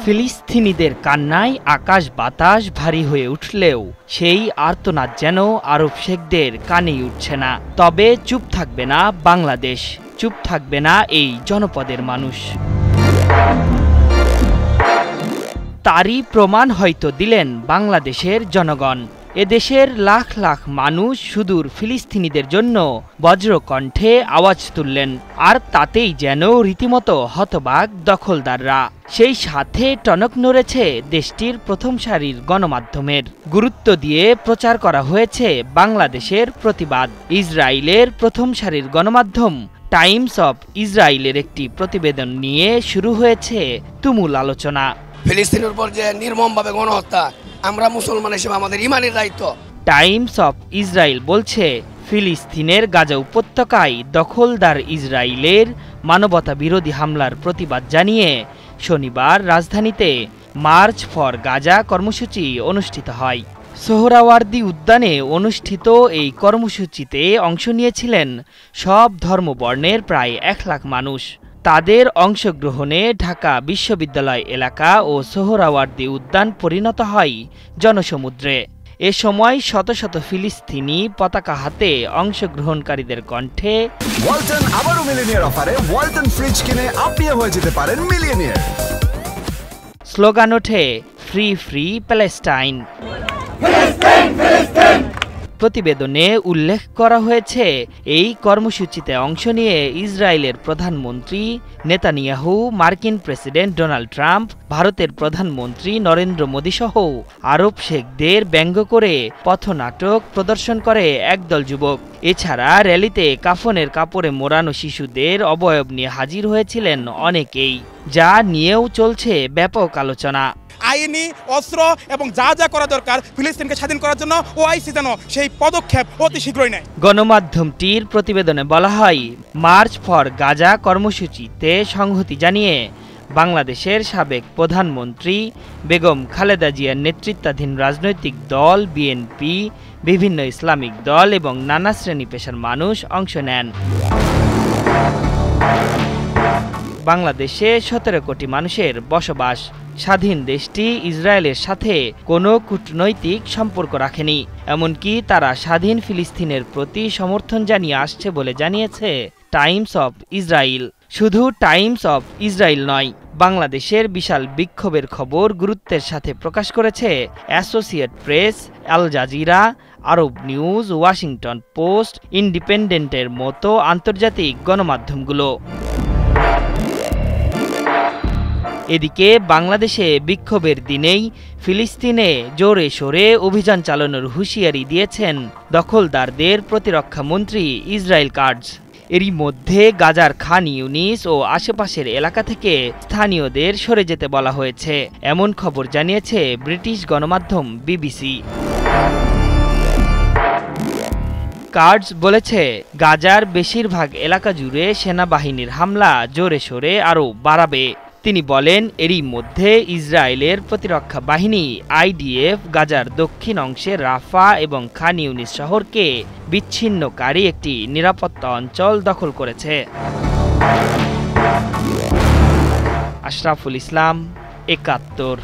ফিলিস্তিনিদের কান্নায় আকাশ বাতাস ভারী হয়ে উঠলেও সেই আর্তনাদ যেন আরব শেখদের কানেই উঠছে না। তবে চুপ থাকবে না বাংলাদেশ, চুপ থাকবে না এই জনপদের মানুষ। তারই প্রমাণ হয়তো দিলেন বাংলাদেশের জনগণ। এদেশের লাখ লাখ মানুষ সুদূর ফিলিস্তিনিদের জন্য বজ্রকণ্ঠে আওয়াজ তুললেন, আর তাতেই যেন রীতিমতো হতবাক দখলদাররা। সেই সাথে টনক নড়েছে দেশটির প্রথম সারির গণমাধ্যমের। গুরুত্ব দিয়ে প্রচার করা হয়েছে বাংলাদেশের প্রতিবাদ। ইসরায়েলের প্রথম সারির গণমাধ্যম টাইমস অফ ইসরায়েলের একটি প্রতিবেদন নিয়ে শুরু হয়েছে তুমুল আলোচনা। ফিলিস্তিনের উপর যে নির্মমভাবে গণহত্যা, আমরা মুসলমান হিসেবে আমাদের ইমানের দায়িত্ব। টাইমস অফ ইসরায়েল বলছে, ফিলিস্তিনের গাজা উপত্যকায় দখলদার ইসরায়েলের মানবতা বিরোধী হামলার প্রতিবাদ জানিয়ে শনিবার রাজধানীতে মার্চ ফর গাজা কর্মসূচি অনুষ্ঠিত হয়। সোহরাওয়ার্দী উদ্যানে অনুষ্ঠিত এই কর্মসূচিতে অংশ নিয়েছিলেন সব ধর্মবর্ণের প্রায় 1 লাখ মানুষ। তাদের অংশগ্রহণে ঢাকা বিশ্ববিদ্যালয় এলাকা ও সোহরাওয়ার্দী উদ্যান পরিণত হয় জনসমুদ্রে। এ সময় শত শত ফিলিস্তিনি পতাকা হাতে অংশগ্রহণকারীদের কণ্ঠে ওয়ালটন আবারও মিলিয়নিয়ার অফারে ওয়ালটন ফ্রিজ কিনে আপনিও হয়ে যেতে পারেন মিলিয়নিয়ার। স্লোগান ওঠে, ফ্রি ফ্রি প্যালেস্টাইন। প্রতিবেদনে উল্লেখ করা হয়েছে, এই কর্মসূচিতে অংশ নিয়ে ইসরায়েলের প্রধানমন্ত্রী নেতানিয়াহু, মার্কিন প্রেসিডেন্ট ডোনাল্ড ট্রাম্প, ভারতের প্রধানমন্ত্রী নরেন্দ্র মোদী সহ আরব শেখদের ব্যঙ্গ করে পথনাটক প্রদর্শন করে একদল যুবক। এছাড়া র্যালিতে কাফনের কাপড়ে মোড়ানো শিশুদের অবয়ব নিয়ে হাজির হয়েছিলেন অনেকেই, যা নিয়েও চলছে ব্যাপক আলোচনা। আইনি অস্ত্র এবং যা যা করা দরকার ফিলিস্তিনকে স্বাধীন করার জন্য ওআইসি যেন সেই পদক্ষেপ অতি শীঘ্রই নেয়। গণমাধ্যমটির প্রতিবেদনে বলা হয়, মার্চ ফর গাজা কর্মসূচিতে সংহতি জানিয়ে বাংলাদেশের সাবেক প্রধানমন্ত্রী বেগম খালেদা জিয়ার নেতৃত্বাধীন রাজনৈতিক দল বিএনপি, বিভিন্ন ইসলামিক দল এবং নানা শ্রেণী পেশার মানুষ অংশ নেন। বাংলাদেশে 17 কোটি মানুষের বসবাস। স্বাধীন দেশটি ইসরায়েলের সাথে কোনো কূটনৈতিক সম্পর্ক রাখেনি, এমনকি তারা স্বাধীন ফিলিস্তিনের প্রতি সমর্থন জানিয়ে আসছে বলে জানিয়েছে টাইমস অফ ইসরায়েল। শুধু টাইমস অফ ইসরায়েল নয়, বাংলাদেশের বিশাল বিক্ষোভের খবর গুরুত্বের সাথে প্রকাশ করেছে অ্যাসোসিয়েট প্রেস, আল জাজিরা, আরব নিউজ, ওয়াশিংটন পোস্ট, ইন্ডিপেন্ডেন্টের মতো আন্তর্জাতিক গণমাধ্যমগুলো। এদিকে বাংলাদেশে বিক্ষোভের দিনেই ফিলিস্তিনে জোরে সোরে অভিযান চালানোর হুঁশিয়ারি দিয়েছেন দখলদারদের প্রতিরক্ষা মন্ত্রী ইসরায়েল কাটজ। এরই মধ্যে গাজার খান ইউনিস ও আশেপাশের এলাকা থেকে স্থানীয়দের সরে যেতে বলা হয়েছে, এমন খবর জানিয়েছে ব্রিটিশ গণমাধ্যম বিবিসি। কাটজ বলেছে, গাজার বেশিরভাগ এলাকা জুড়ে সেনাবাহিনীর হামলা জোরে সোরে আরও বাড়াবে। তিনি বলেন, এরই মধ্যে ইসরায়েলের প্রতিরক্ষা বাহিনী আইডিএফ গাজার দক্ষিণ অংশে রাফা এবং খান ইউনিস শহরকে বিচ্ছিন্নকারী একটি নিরাপত্তা অঞ্চল দখল করেছে। আশরাফুল ইসলাম, 71।